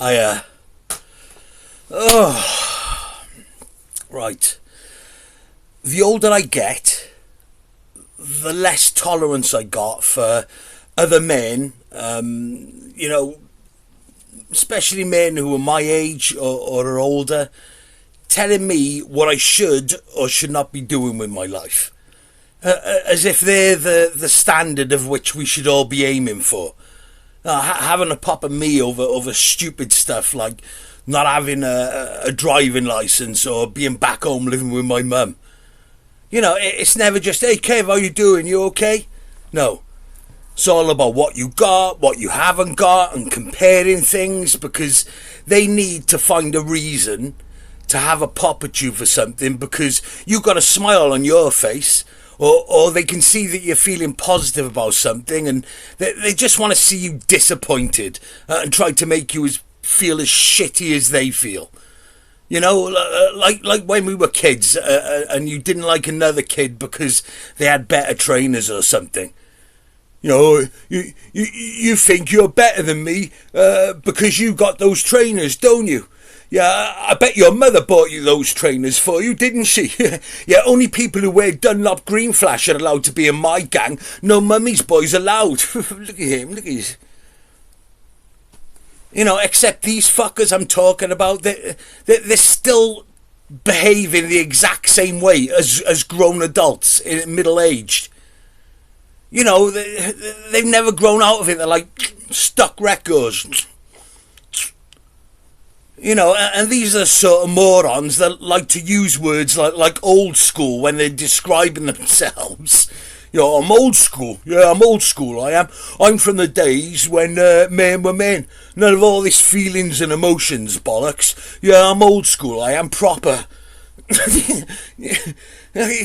I, right. The older I get, the less tolerance I got for other men, especially men who are my age or are older, telling me what I should or should not be doing with my life. As if they're the standard of which we should all be aiming for. Having a pop at me over stupid stuff like not having a driving licence or being back home living with my mum. It's never just, hey Kev, how you doing? You okay? No. It's all about what you got, what you haven't got, and comparing things, because they need to find a reason to have a pop at you for something because you've got a smile on your face, or they can see that you're feeling positive about something, and they just want to see you disappointed and try to make you feel as shitty as they feel. Like when we were kids and you didn't like another kid because they had better trainers or something. You think you're better than me because you got those trainers, don't you? Yeah, I bet your mother bought you those trainers for you, didn't she? Yeah, only people who wear Dunlop Green Flash are allowed to be in my gang. No mummy's boys allowed. Look at him, look at his... except these fuckers I'm talking about, they're still behaving the exact same way as grown adults, middle-aged. They've never grown out of it. They're like stuck records. And these are the sort of morons that like to use words like old school when they're describing themselves. I'm old school. Yeah, I'm old school, I am. I'm from the days when men were men. None of all this feelings and emotions, bollocks. Yeah, I'm old school, I am proper.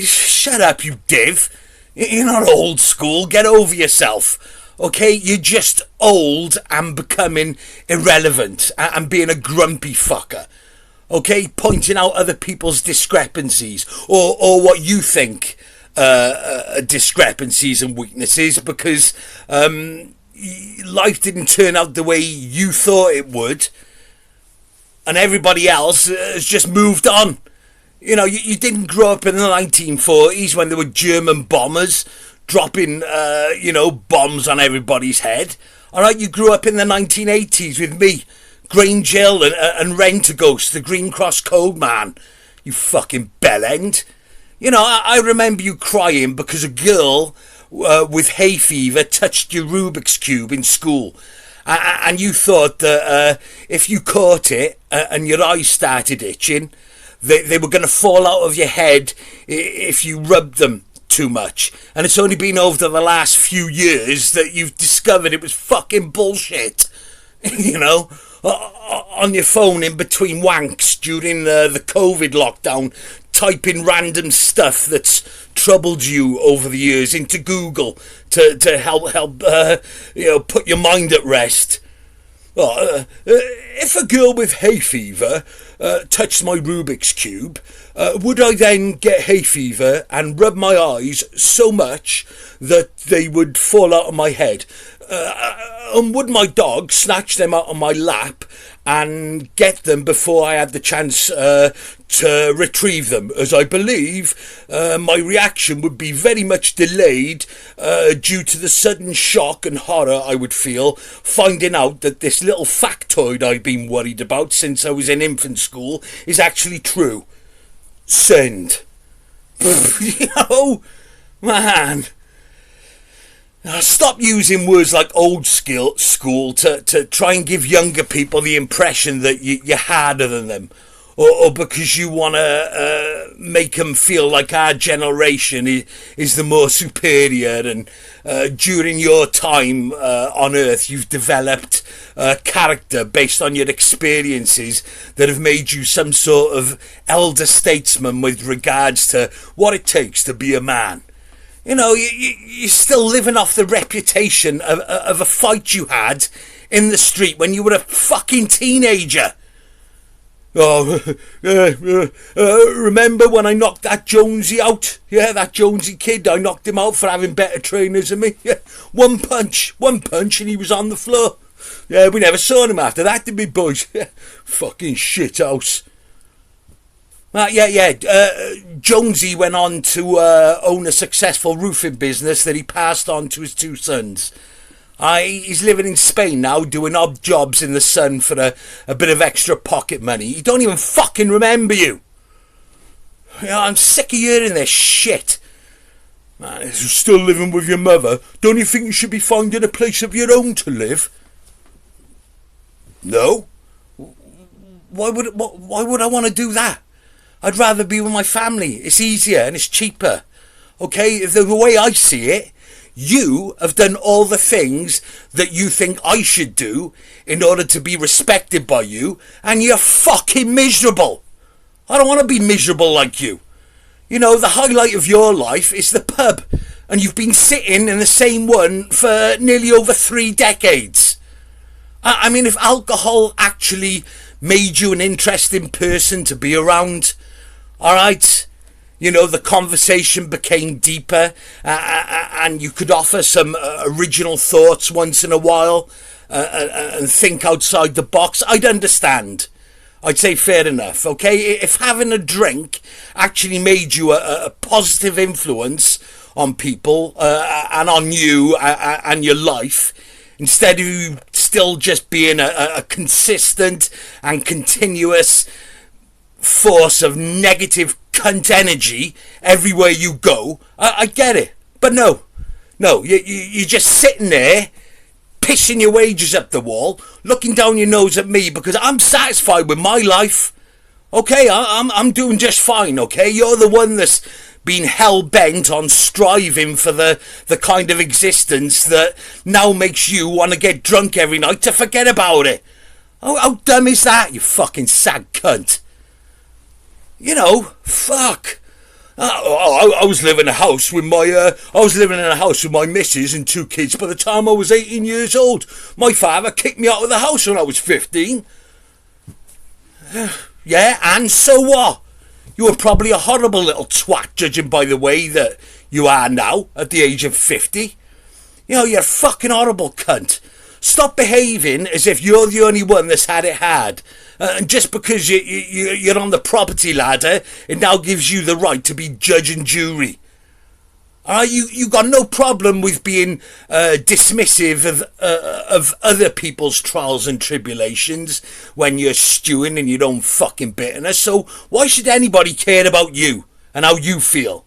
Shut up, you div. You're not old school, get over yourself. Okay, you're just old and becoming irrelevant and being a grumpy fucker. Okay, pointing out other people's discrepancies or what you think discrepancies and weaknesses because life didn't turn out the way you thought it would, and everybody else has just moved on. You didn't grow up in the 1940s when there were German bombers dropping bombs on everybody's head. Alright, you grew up in the 1980s with me, Grange Hill and Rentaghost, the Green Cross Code man. You fucking bellend. I remember you crying because a girl with hay fever touched your Rubik's Cube in school. And you thought that if you caught it and your eyes started itching, they were going to fall out of your head if you rubbed them too much. And it's only been over the last few years that you've discovered it was fucking bullshit. On your phone in between wanks during the COVID lockdown, typing random stuff that's troubled you over the years into Google to help put your mind at rest. If a girl with hay fever touched my Rubik's Cube, would I then get hay fever and rub my eyes so much that they would fall out of my head? And would my dog snatch them out of my lap and get them before I had the chance to retrieve them? As I believe my reaction would be very much delayed due to the sudden shock and horror I would feel finding out that this little factoid I've been worried about since I was in infant school is actually true. Send. Man. Stop using words like old school to try and give younger people the impression that you're harder than them, or because you want to make them feel like our generation is the more superior, and during your time on Earth you've developed character based on your experiences that have made you some sort of elder statesman with regards to what it takes to be a man. You're still living off the reputation of a fight you had in the street when you were a fucking teenager. Remember when I knocked that Jonesy out? Yeah, that Jonesy kid, I knocked him out for having better trainers than me. Yeah, one punch, and he was on the floor. Yeah, we never saw him after that, did we, boys? Fucking shithouse. Jonesy went on to own a successful roofing business that he passed on to his two sons. He's living in Spain now, doing odd jobs in the sun for a bit of extra pocket money. He don't even fucking remember you. I'm sick of hearing this shit. Man, you're still living with your mother. Don't you think you should be finding a place of your own to live? No. Why would I want to do that? I'd rather be with my family. It's easier and it's cheaper. Okay, the way I see it, you have done all the things that you think I should do in order to be respected by you, and you're fucking miserable. I don't want to be miserable like you. You know, the highlight of your life is the pub, and you've been sitting in the same one for nearly over 3 decades. I mean, if alcohol actually made you an interesting person to be around, alright, you know, the conversation became deeper and you could offer some original thoughts once in a while and think outside the box, I'd understand. I'd say fair enough, okay? If having a drink actually made you a positive influence on people and on you and your life, instead of you still just being a consistent and continuous force of negative cunt energy everywhere you go, I get it. But no, you're just sitting there pissing your wages up the wall, looking down your nose at me because I'm satisfied with my life. Okay, I'm doing just fine, okay? You're the one that's been hell-bent on striving for the kind of existence that now makes you want to get drunk every night to forget about it. How dumb is that, you fucking sad cunt? You know, fuck. I was living in a house with my missus and 2 kids by the time I was 18 years old. My father kicked me out of the house when I was 15. Yeah, and so what? You were probably a horrible little twat, judging by the way that you are now at the age of 50. You know, you're a fucking horrible cunt. Stop behaving as if you're the only one that's had it hard. And just because you're on the property ladder, it now gives you the right to be judge and jury. Alright, you got no problem with being dismissive of other people's trials and tribulations when you're stewing in your own fucking bitterness. So why should anybody care about you and how you feel?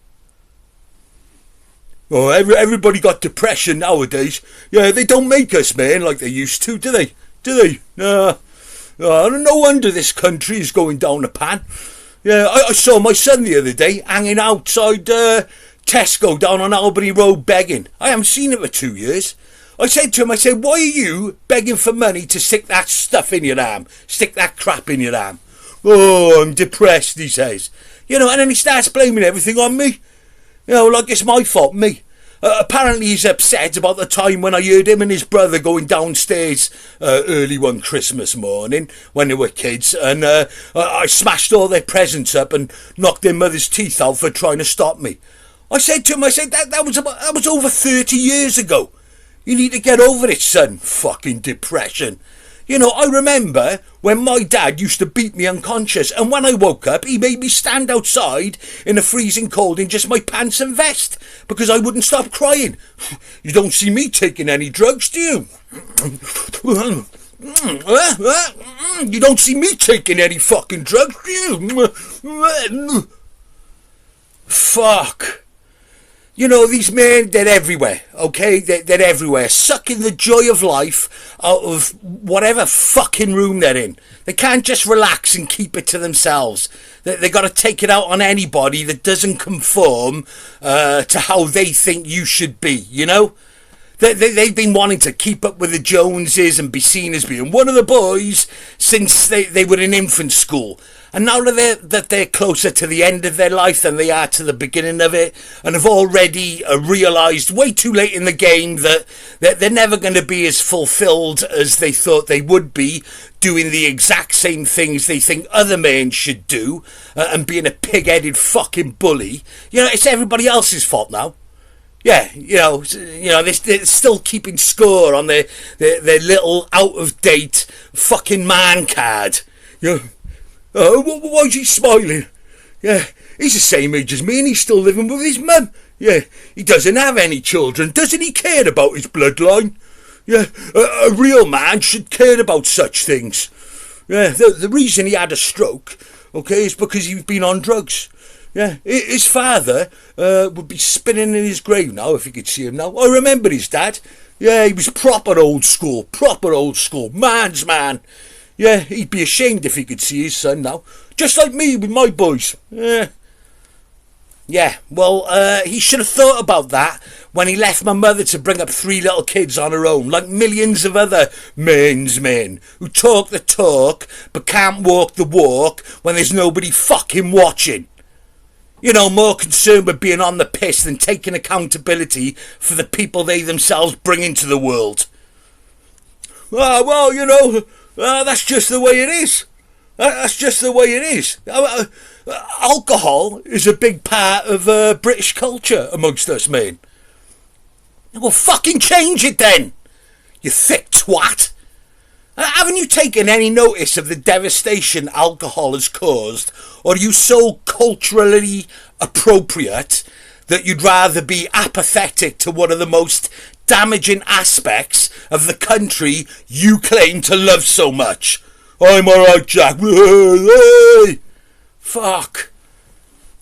Oh, everybody got depression nowadays. Yeah, they don't make us, man, like they used to, do they? Nah. No wonder this country is going down the pan. Yeah, I saw my son the other day hanging outside Tesco down on Albany Road begging. I haven't seen him for 2 years. I said to him, why are you begging for money to stick that stuff in your arm? Stick that crap in your arm? Oh, I'm depressed, he says. You know, and then he starts blaming everything on me. You know, like it's my fault, me. Apparently he's upset about the time when I heard him and his brother going downstairs early one Christmas morning when they were kids, and I smashed all their presents up and knocked their mother's teeth out for trying to stop me. I said to him, that was over 30 years ago. You need to get over it, son. Fucking depression. You know, I remember when my dad used to beat me unconscious, and when I woke up, he made me stand outside in the freezing cold in just my pants and vest because I wouldn't stop crying. You don't see me taking any drugs, do you? You don't see me taking any fucking drugs, do you? Fuck. You know, these men, they're everywhere, okay? They're everywhere, sucking the joy of life out of whatever fucking room they're in. They can't just relax and keep it to themselves. They got to take it out on anybody that doesn't conform to how they think you should be, you know? They've been wanting to keep up with the Joneses and be seen as being one of the boys since they were in infant school. And now that they're closer to the end of their life than they are to the beginning of it, and have already realised way too late in the game that they're never going to be as fulfilled as they thought they would be, doing the exact same things they think other men should do, and being a pig-headed fucking bully. You know, it's everybody else's fault now. Yeah, they're still keeping score on their little out of date fucking man card. Why's he smiling? Yeah, he's the same age as me and he's still living with his mum. Yeah, he doesn't have any children. Doesn't he care about his bloodline? Yeah, a real man should care about such things. Yeah, the reason he had a stroke, okay, is because he's been on drugs. Yeah, his father would be spinning in his grave now if he could see him now. I remember his dad. Yeah, he was proper old school, man's man. Yeah, he'd be ashamed if he could see his son now. Just like me with my boys. Yeah, well, he should have thought about that when he left my mother to bring up 3 little kids on her own, like millions of other men's men who talk the talk but can't walk the walk when there's nobody fucking watching. More concerned with being on the piss than taking accountability for the people they themselves bring into the world. That's just the way it is. That's just the way it is. Alcohol is a big part of British culture amongst us men. Well, fucking change it then, you thick twat. Haven't you taken any notice of the devastation alcohol has caused, or are you so culturally appropriate that you'd rather be apathetic to one of the most damaging aspects of the country you claim to love so much? I'm alright, Jack. Fuck.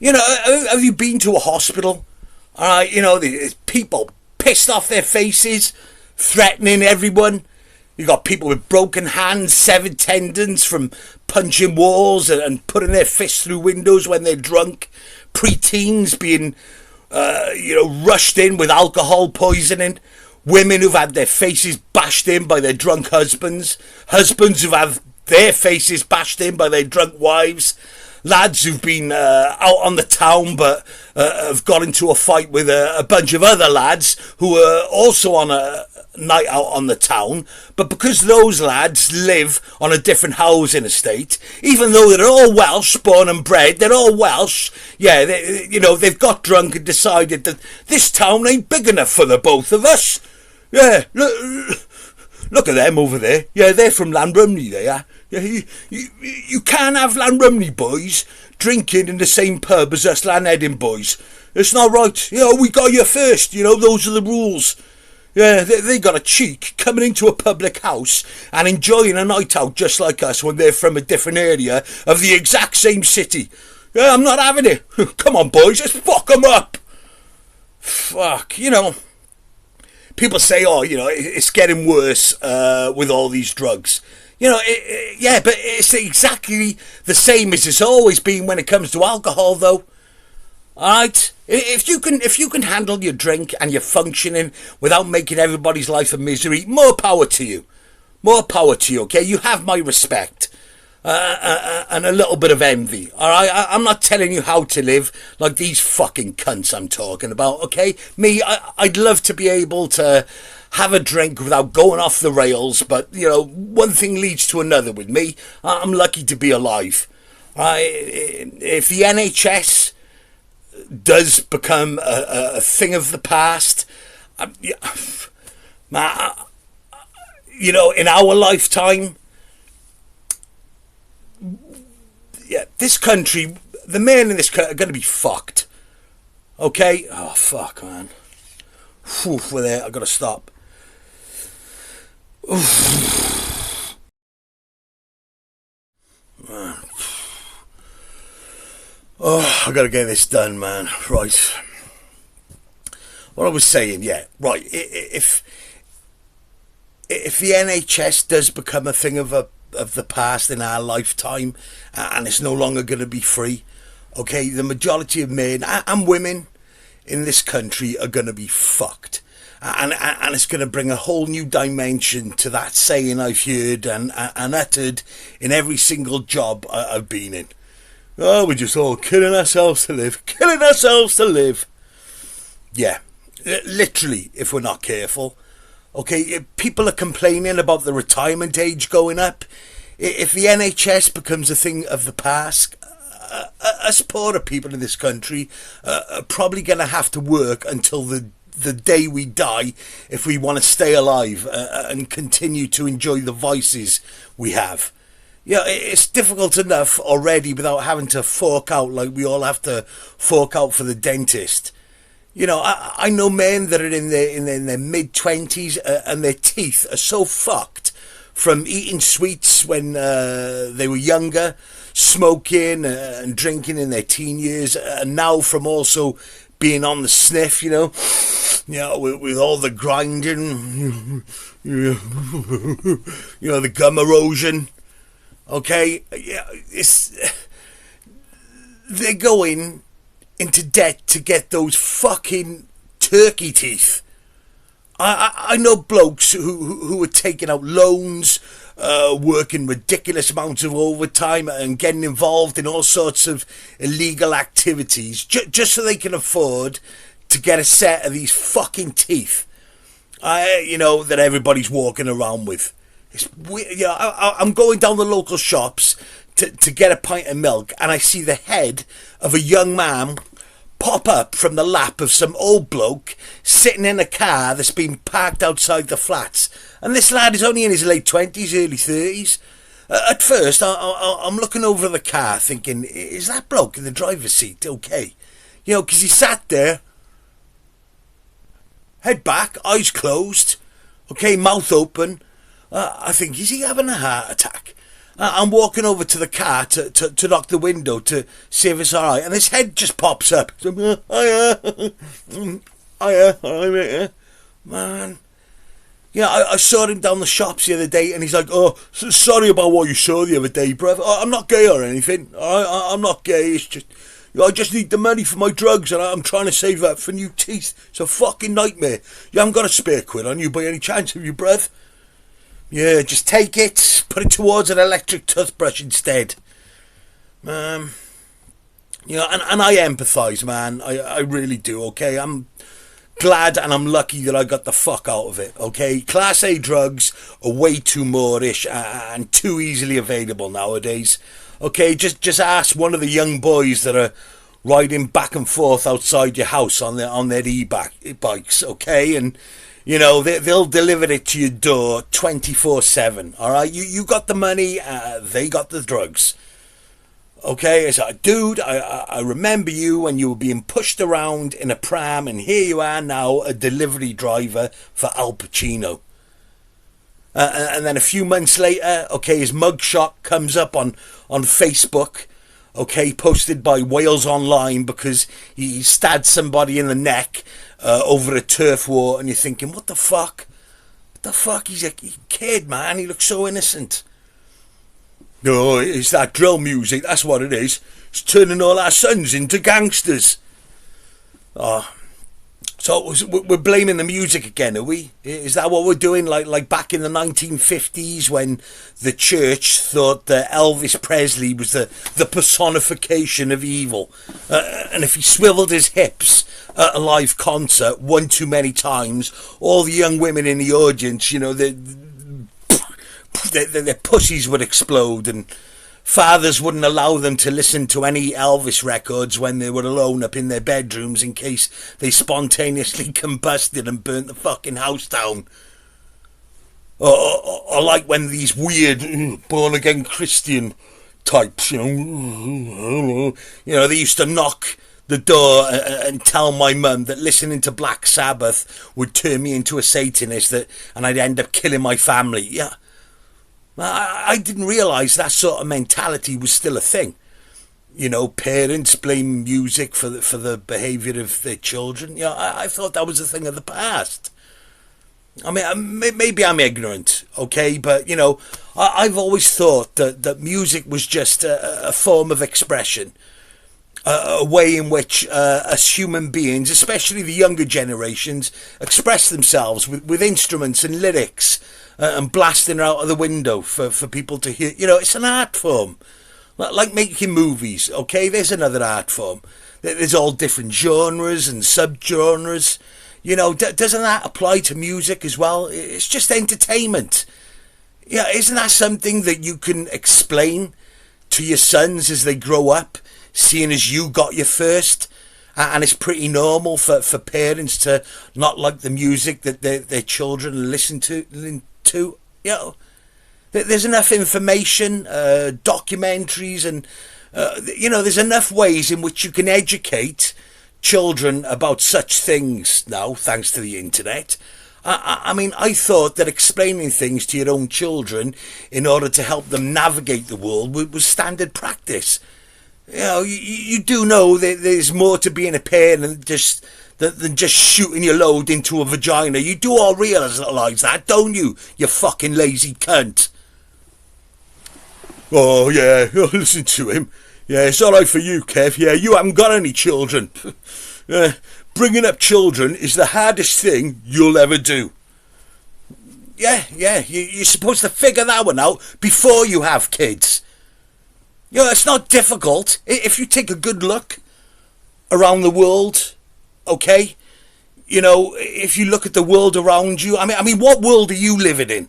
Have you been to a hospital? Alright, there's people pissed off their faces, threatening everyone. You got people with broken hands, severed tendons from punching walls and putting their fists through windows when they're drunk. Pre-teens being, rushed in with alcohol poisoning. Women who've had their faces bashed in by their drunk husbands. Husbands who've had their faces bashed in by their drunk wives. Lads who've been out on the town but have got into a fight with a bunch of other lads who are also on a night out on the town, but because those lads live on a different housing estate, even though they're all Welsh, born and bred, they're all Welsh, yeah, they've got drunk and decided that this town ain't big enough for the both of us. Yeah, look at them over there. Yeah, they're from Llanrumney, they are. Yeah, you can't have Llanrumney boys drinking in the same pub as us Llanedin boys. It's not right. We got you first. Those are the rules. Yeah, they got a cheek coming into a public house and enjoying a night out just like us when they're from a different area of the exact same city. Yeah, I'm not having it. Come on, boys, let's fuck them up. Fuck, people say, it's getting worse with all these drugs. Yeah, but it's exactly the same as it's always been when it comes to alcohol, though. Alright? If you can handle your drink and you're functioning without making everybody's life a misery, more power to you. More power to you, okay? You have my respect. And a little bit of envy, alright? I'm not telling you how to live like these fucking cunts I'm talking about, okay? Me, I'd love to be able to have a drink without going off the rails, but, one thing leads to another with me. I'm lucky to be alive. If the NHS does become a thing of the past, in our lifetime, yeah, this country, the men in this country are going to be fucked. Okay? Oh, fuck, man. Whew, we're there. I've got to stop. Oof. Man. Oh, I got to get this done, man. Right. What I was saying, yeah, right. If the NHS does become a thing of the past in our lifetime, and it's no longer going to be free, okay, the majority of men and women in this country are going to be fucked. And it's going to bring a whole new dimension to that saying I've heard and uttered in every single job I've been in. Oh, we're just all killing ourselves to live. Killing ourselves to live. Yeah, literally, if we're not careful. Okay, people are complaining about the retirement age going up. If the NHS becomes a thing of the past, us poorer people in this country are probably going to have to work until the the day we die if we want to stay alive and continue to enjoy the vices we have. Yeah, it's difficult enough already without having to fork out like we all have to fork out for the dentist. You know, I know men that are in their mid-20s and their teeth are so fucked from eating sweets when they were younger, smoking and drinking in their teen years, and now from also being on the sniff, you know, with all the grinding, you know, the gum erosion. Okay, yeah, they're going into debt to get those fucking turkey teeth. I know blokes who are taking out loans, working ridiculous amounts of overtime and getting involved in all sorts of illegal activities just so they can afford to get a set of these fucking teeth, you know, that everybody's walking around with. It's weird. Yeah, I'm going down the local shops to get a pint of milk, and I see the head of a young man pop up from the lap of some old bloke sitting in a car that's been parked outside the flats. And this lad is only in his late 20s, early 30s. At first, I'm looking over the car thinking, is that bloke in the driver's seat okay? You know, because he sat there, head back, eyes closed, okay, mouth open. I think, is he having a heart attack? I'm walking over to the car to knock the window to see if it's alright, and his head just pops up. Hiya, alright, man. Yeah, I saw him down the shops the other day, and he's like, oh, sorry about what you saw the other day, bruv. I'm not gay or anything. I'm not gay, it's just, I just need the money for my drugs, and I'm trying to save up for new teeth. It's a fucking nightmare. You haven't got a spare quid on you by any chance, have you, bruv? Yeah, just take it, put it towards an electric toothbrush instead. You know, and I empathise, man. I really do, okay? I'm glad and I'm lucky that I got the fuck out of it, okay? Class A drugs are way too moreish and too easily available nowadays, okay? Just ask one of the young boys that are riding back and forth outside your house on their e-bikes, okay? And you know, they'll deliver it to your door 24/7, all right? You got the money, they got the drugs. Okay, it's like, dude, I remember you when you were being pushed around in a pram, and here you are now, a delivery driver for Al Pacino. And then a few months later, okay, his mugshot comes up on Facebook, okay, posted by Wales Online because he stabbed somebody in the neck over a turf war, and you're thinking, what the fuck? What the fuck? He's a kid, man. He looks so innocent. No, it's that drill music. That's what it is. It's turning all our sons into gangsters. Oh. So we're blaming the music again, are we? Is that what we're doing? Like back in the 1950s when the church thought that Elvis Presley was the personification of evil, and if he swiveled his hips at a live concert one too many times, all the young women in the audience, you know, their pussies would explode, and fathers wouldn't allow them to listen to any Elvis records when they were alone up in their bedrooms in case they spontaneously combusted and burnt the fucking house down. Or like when these weird born-again Christian types, you know, they used to knock the door and tell my mum that listening to Black Sabbath would turn me into a Satanist, and I'd end up killing my family. Yeah. I didn't realise that sort of mentality was still a thing. You know, parents blame music for the behaviour of their children. Yeah, I thought that was a thing of the past. I mean, maybe I'm ignorant, okay? But, you know, I've always thought that music was just a form of expression. A way in which us human beings, especially the younger generations, express themselves with instruments and lyrics, and blasting out of the window for people to hear. You know, it's an art form. Like making movies, okay? There's another art form. There's all different genres and subgenres. You know, doesn't that apply to music as well? It's just entertainment. Yeah, isn't that something that you can explain to your sons as they grow up, seeing as you got your first? And it's pretty normal for parents to not like the music that their children listen to. You know, there's enough information, documentaries, and you know, there's enough ways in which you can educate children about such things now, thanks to the internet. I mean, I thought that explaining things to your own children in order to help them navigate the world was standard practice. You know, you do know that there's more to being a parent than just shooting your load into a vagina. You do all realise that, don't you? You fucking lazy cunt. Oh, yeah, listen to him. Yeah, it's all right for you, Kev. Yeah, you haven't got any children. Bringing up children is the hardest thing you'll ever do. Yeah, you're supposed to figure that one out before you have kids. You know, it's not difficult. If you take a good look around the world, okay? You know, if you look at the world around you, I mean, what world are you living in?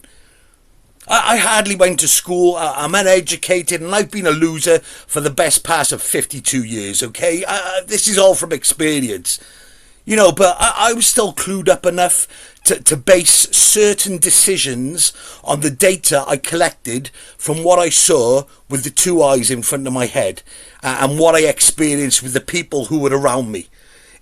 I hardly went to school. I'm uneducated, and I've been a loser for the best part of 52 years, okay? This is all from experience. You know, but I was still clued up enough to base certain decisions on the data I collected from what I saw with the two eyes in front of my head and what I experienced with the people who were around me.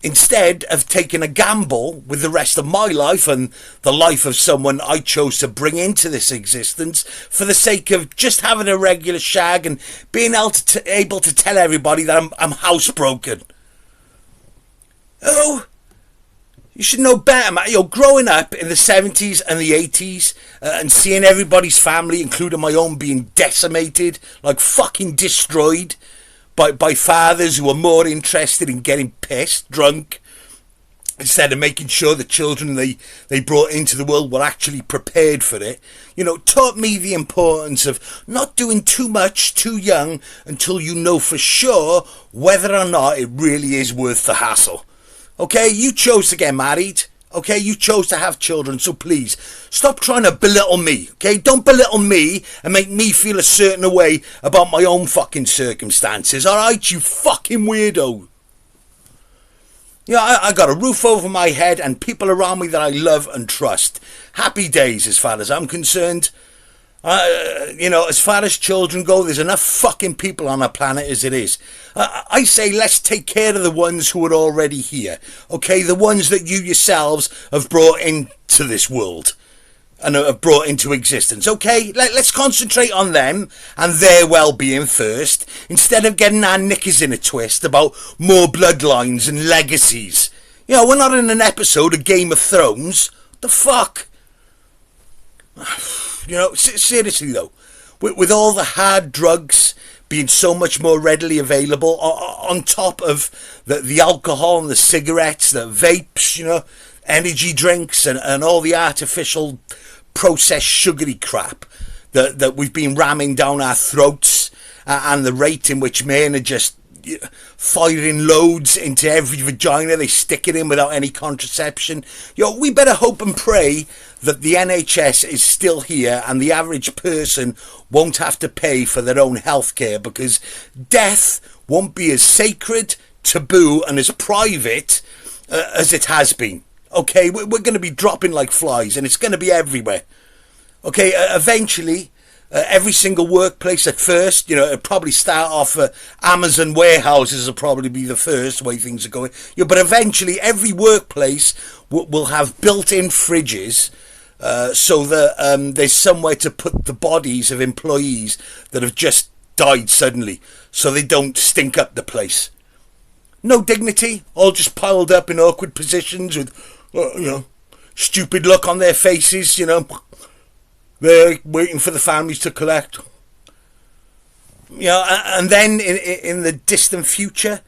Instead of taking a gamble with the rest of my life and the life of someone I chose to bring into this existence for the sake of just having a regular shag and being able to tell everybody that I'm housebroken. Oh, you should know better, man. You know, growing up in the 70s and the 80s and seeing everybody's family, including my own, being decimated, like fucking destroyed by fathers who were more interested in getting pissed, drunk, instead of making sure the children they brought into the world were actually prepared for it, you know, taught me the importance of not doing too much too young until you know for sure whether or not it really is worth the hassle. Okay, you chose to get married. Okay, you chose to have children, so please, stop trying to belittle me, okay? Don't belittle me and make me feel a certain way about my own fucking circumstances, alright, you fucking weirdo? Yeah, I got a roof over my head and people around me that I love and trust. Happy days as far as I'm concerned. You know, as far as children go, there's enough fucking people on our planet as it is. I say let's take care of the ones who are already here. Okay, the ones that you yourselves have brought into this world and have brought into existence. Okay, let's concentrate on them and their well-being first, instead of getting our knickers in a twist about more bloodlines and legacies. You know, we're not in an episode of Game of Thrones. What the fuck? You know, seriously though, with all the hard drugs being so much more readily available, on top of the alcohol and the cigarettes, the vapes, you know, energy drinks and all the artificial processed sugary crap that we've been ramming down our throats, and the rate in which men are just firing loads into every vagina they stick it in without any contraception. You know, we better hope and pray that the NHS is still here and the average person won't have to pay for their own healthcare, because death won't be as sacred, taboo and as private as it has been. Okay, we're going to be dropping like flies and it's going to be everywhere. Okay, eventually every single workplace at first, you know, it'll probably start off Amazon warehouses will probably be the first way things are going. Yeah, but eventually every workplace will have built-in fridges so that there's somewhere to put the bodies of employees that have just died suddenly, so they don't stink up the place. No dignity, all just piled up in awkward positions with, you know, stupid look on their faces, you know. They're waiting for the families to collect. You know, and then in the distant future,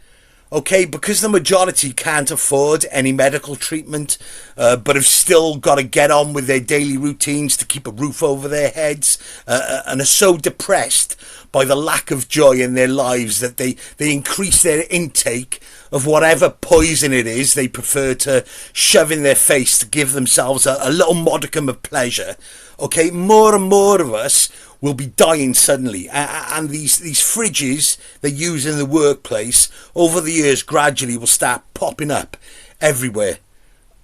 okay, because the majority can't afford any medical treatment, but have still got to get on with their daily routines to keep a roof over their heads, and are so depressed by the lack of joy in their lives that they increase their intake of whatever poison it is they prefer to shove in their face to give themselves a little modicum of pleasure, okay, more and more of us will be dying suddenly. And these fridges they use in the workplace over the years gradually will start popping up everywhere.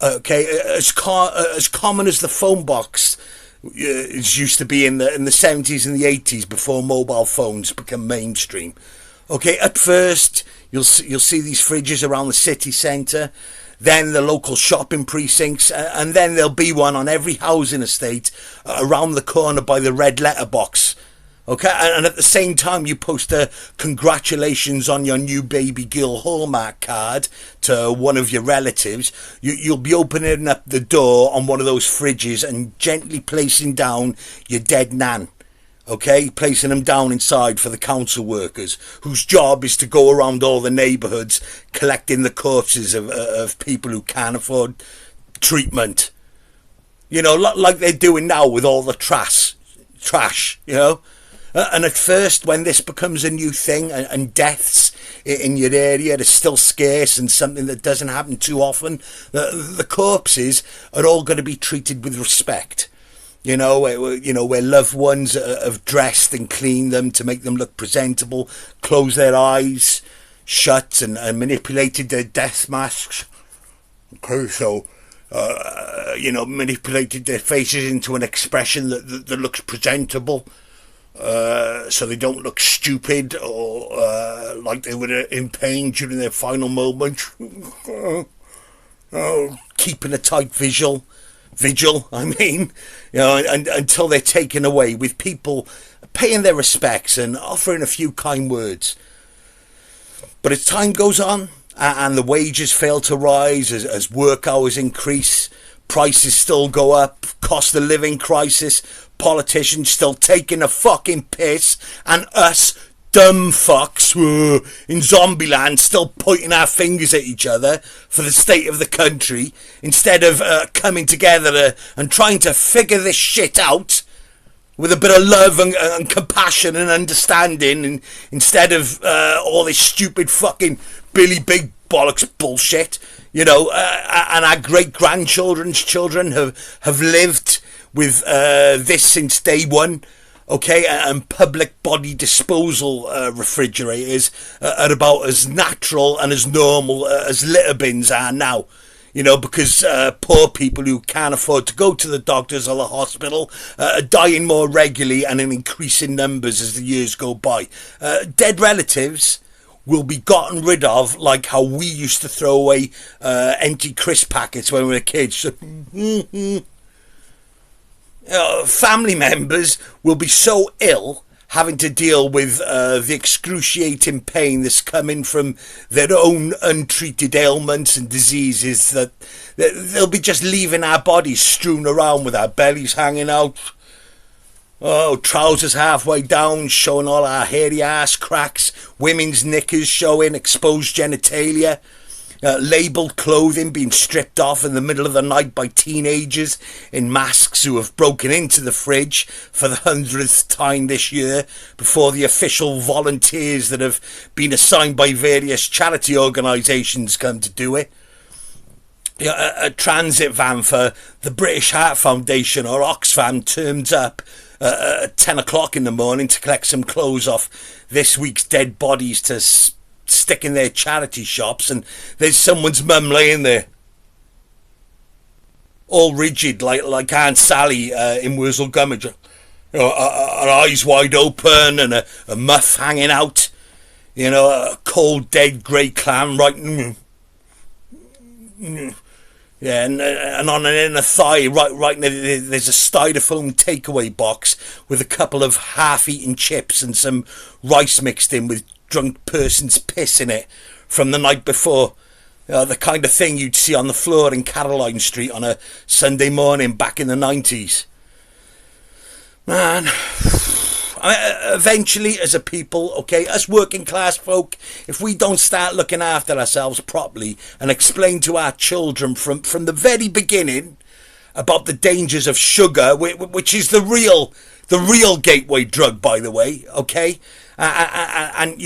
Okay, as common as the phone box it used to be in the 70s and the 80s before mobile phones become mainstream. Okay, at first you'll see these fridges around the city centre, then the local shopping precincts, and then there'll be one on every housing estate around the corner by the red letterbox. Okay, and at the same time you post a congratulations on your new baby girl Hallmark card to one of your relatives, you'll be opening up the door on one of those fridges and gently placing down your dead nan. Okay, placing them down inside for the council workers whose job is to go around all the neighbourhoods collecting the corpses of people who can't afford treatment. You know, like they're doing now with all the trash, you know. And at first, when this becomes a new thing and deaths in your area is still scarce and something that doesn't happen too often, the corpses are all going to be treated with respect. You know, where loved ones have dressed and cleaned them to make them look presentable, closed their eyes shut and manipulated their death masks. Okay, so, manipulated their faces into an expression that looks presentable. So they don't look stupid or like they were in pain during their final moments. Keeping a tight vigil, and until they're taken away, with people paying their respects and offering a few kind words. But as time goes on and the wages fail to rise as work hours increase, prices still go up, cost of living crisis, politicians still taking a fucking piss, and us dumb fucks in Zombieland still pointing our fingers at each other for the state of the country, instead of coming together and trying to figure this shit out with a bit of love and compassion and understanding, and instead of all this stupid fucking Billy Big Bollocks bullshit, and our great-grandchildren's children have lived with this since day one, okay, and public body disposal refrigerators are about as natural and as normal as litter bins are now. Because poor people who can't afford to go to the doctors or the hospital are dying more regularly and in increasing numbers as the years go by. Dead relatives will be gotten rid of like how we used to throw away empty crisp packets when we were kids. Family members will be so ill having to deal with the excruciating pain that's coming from their own untreated ailments and diseases that they'll be just leaving our bodies strewn around with our bellies hanging out. Trousers halfway down, showing all our hairy ass cracks, women's knickers showing exposed genitalia, labelled clothing being stripped off in the middle of the night by teenagers in masks who have broken into the fridge for the 100th time this year before the official volunteers that have been assigned by various charity organisations come to do it. A transit van for the British Heart Foundation or Oxfam turns up at 10 o'clock in the morning to collect some clothes off this week's dead bodies to stick in their charity shops, and there's someone's mum laying there all rigid like Aunt Sally in Wurzel Gummidge, her eyes wide open and a muff hanging out, a cold dead grey clam right and on an inner thigh right there's a styrofoam takeaway box with a couple of half-eaten chips and some rice mixed in with drunk person's piss in it from the night before. The kind of thing you'd see on the floor in Caroline Street on a Sunday morning back in the 90s. Man, eventually as a people, okay, us working class folk, if we don't start looking after ourselves properly and explain to our children from the very beginning about the dangers of sugar, which is the real gateway drug, by the way, okay? And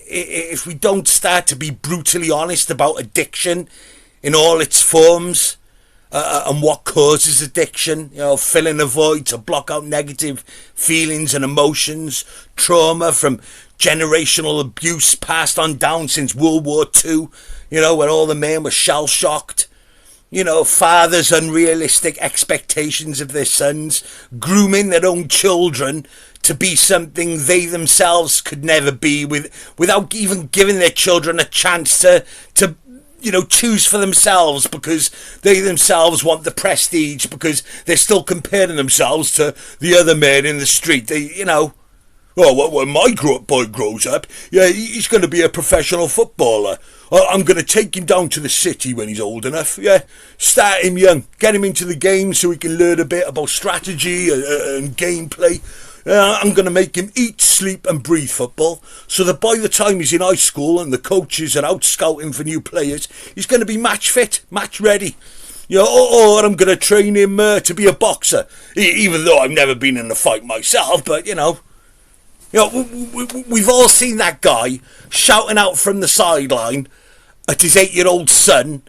if we don't start to be brutally honest about addiction in all its forms, and what causes addiction, filling a void to block out negative feelings and emotions, trauma from generational abuse passed on down since World War II, when all the men were shell-shocked, fathers' unrealistic expectations of their sons, grooming their own children to be something they themselves could never be, without even giving their children a chance to choose for themselves, because they themselves want the prestige, because they're still comparing themselves to the other men in the street. When my boy grows up, he's going to be a professional footballer. I'm going to take him down to the city when he's old enough. Start him young, get him into the game so he can learn a bit about strategy and gameplay. I'm going to make him eat, sleep and breathe football, so that by the time he's in high school and the coaches are out scouting for new players, he's going to be match fit, match ready. Or I'm going to train him to be a boxer, even though I've never been in a fight myself, but we've all seen that guy shouting out from the sideline at his 8-year-old son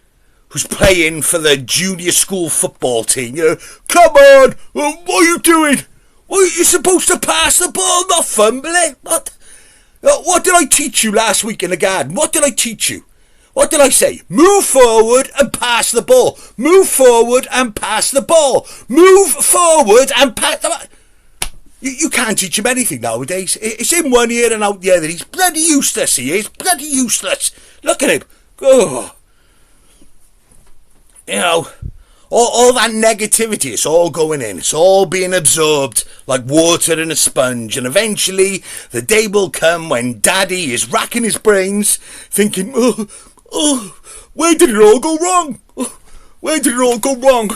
who's playing for the junior school football team. Come on, what are you doing? Well, you're supposed to pass the ball, not fumble it. What did I teach you last week in the garden? What did I teach you? What did I say? Move forward and pass the ball. Move forward and pass the ball. Move forward and pass the ball. You can't teach him anything nowadays. It's in one ear and out the other. He's bloody useless, he is. Bloody useless. Look at him. Oh. All that negativity, it's all going in. It's all being absorbed like water in a sponge. And eventually, the day will come when Daddy is racking his brains, thinking, where did it all go wrong? Where did it all go wrong?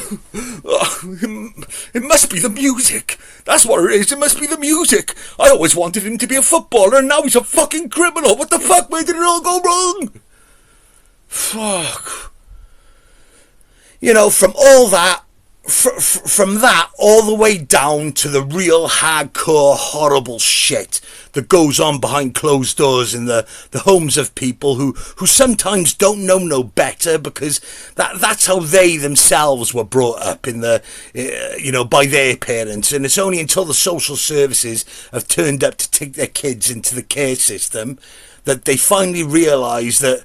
It must be the music. That's what it is. It must be the music. I always wanted him to be a footballer, and now he's a fucking criminal. What the fuck? Where did it all go wrong? Fuck. From all that, from that all the way down to the real hardcore horrible shit that goes on behind closed doors in the homes of people who sometimes don't know no better, because that's how they themselves were brought up by their parents. And it's only until the social services have turned up to take their kids into the care system that they finally realise that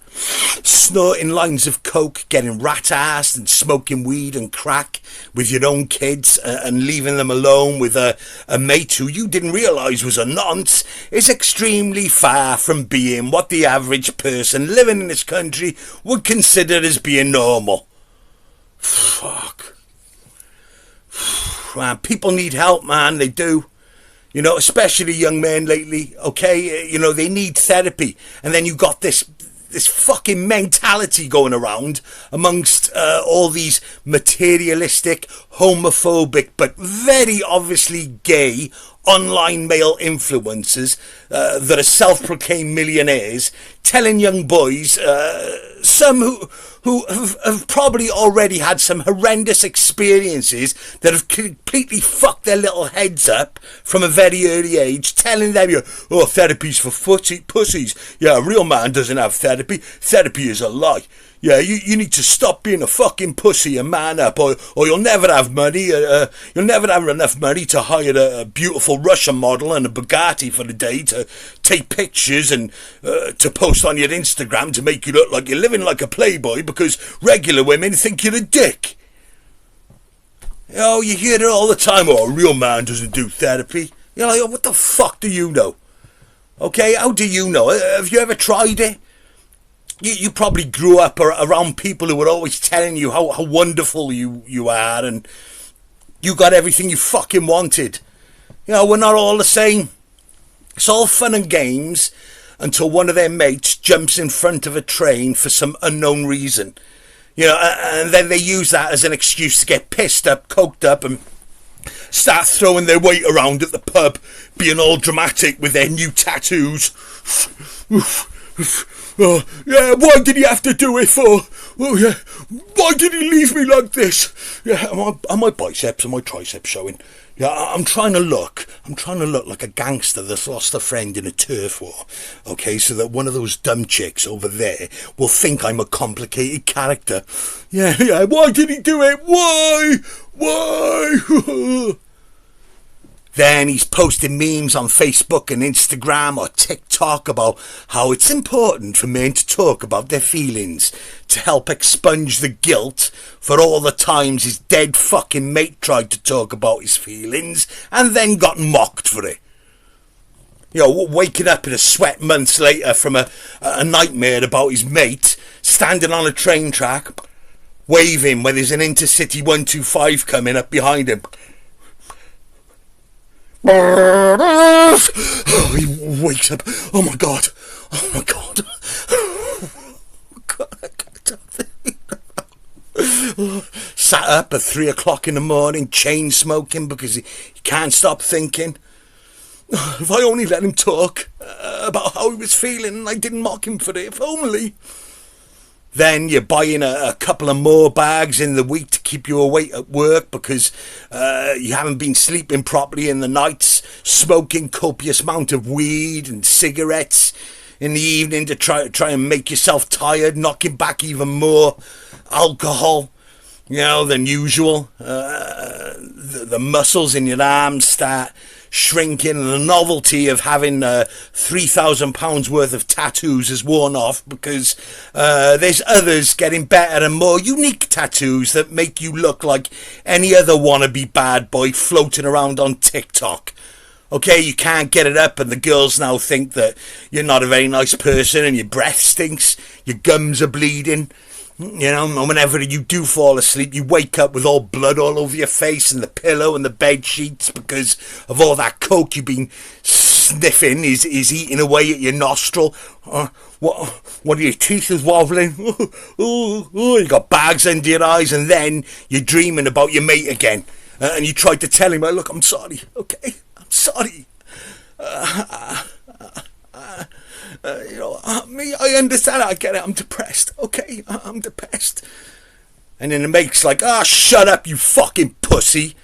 snorting lines of coke, getting rat-assed and smoking weed and crack with your own kids and leaving them alone with a mate who you didn't realise was a nonce is extremely far from being what the average person living in this country would consider as being normal. Fuck. Man, people need help, man, they do. Especially young men lately, okay? They need therapy. And then you got this fucking mentality going around amongst all these materialistic, homophobic, but very obviously gay online male influencers that are self-proclaimed millionaires, telling young boys, some who have probably already had some horrendous experiences that have completely fucked their little heads up from a very early age, telling them, therapy's for pussies. Yeah, a real man doesn't have therapy. Therapy is a lie. Yeah, you need to stop being a fucking pussy and man up, or you'll never have money. You'll never have enough money to hire a beautiful Russian model and a Bugatti for the day to take pictures and to post on your Instagram to make you look like you're living like a playboy, because regular women think you're a dick. You hear it all the time. A real man doesn't do therapy. You're like, what the fuck do you know? Okay, how do you know? Have you ever tried it? You probably grew up around people who were always telling you how wonderful you are, and you got everything you fucking wanted. We're not all the same. It's all fun and games until one of their mates jumps in front of a train for some unknown reason. And then they use that as an excuse to get pissed up, coked up, and start throwing their weight around at the pub, being all dramatic with their new tattoos. Why did he have to do it for? oh yeah, why did he leave me like this? Yeah, are my biceps and my triceps showing? Yeah, I'm trying to look like a gangster that's lost a friend in a turf war, okay, so that one of those dumb chicks over there will think I'm a complicated character. Yeah, why did he do it? Why? Then he's posting memes on Facebook and Instagram or TikTok about how it's important for men to talk about their feelings to help expunge the guilt for all the times his dead fucking mate tried to talk about his feelings and then got mocked for it. You know, waking up in a sweat months later from a nightmare about his mate standing on a train track, waving when there's an Intercity 125 coming up behind him. Oh, he wakes up. Oh my god. Oh god, I can't sat up at 3 o'clock in the morning, chain smoking because he can't stop thinking. If I only let him talk about how he was feeling and I didn't mock him for it, if only. Then you're buying a couple of more bags in the week to keep you awake at work because you haven't been sleeping properly in the nights, smoking copious amount of weed and cigarettes in the evening to try and make yourself tired, knocking back even more alcohol, than usual. The muscles in your arms start shrinking, and the novelty of having £3,000 worth of tattoos is worn off because there's others getting better and more unique tattoos that make you look like any other wannabe bad boy floating around on TikTok. Okay, you can't get it up and the girls now think that you're not a very nice person and your breath stinks, your gums are bleeding. And whenever you do fall asleep, you wake up with all blood all over your face and the pillow and the bed sheets because of all that coke you've been sniffing is eating away at your nostril. What are your teeth is wobbling? You got bags under your eyes, and then you're dreaming about your mate again. And you tried to tell him, look, I'm sorry, okay? I'm sorry. I understand it, I get it, I'm depressed, okay, I'm depressed. And then the mate's like, shut up, you fucking pussy,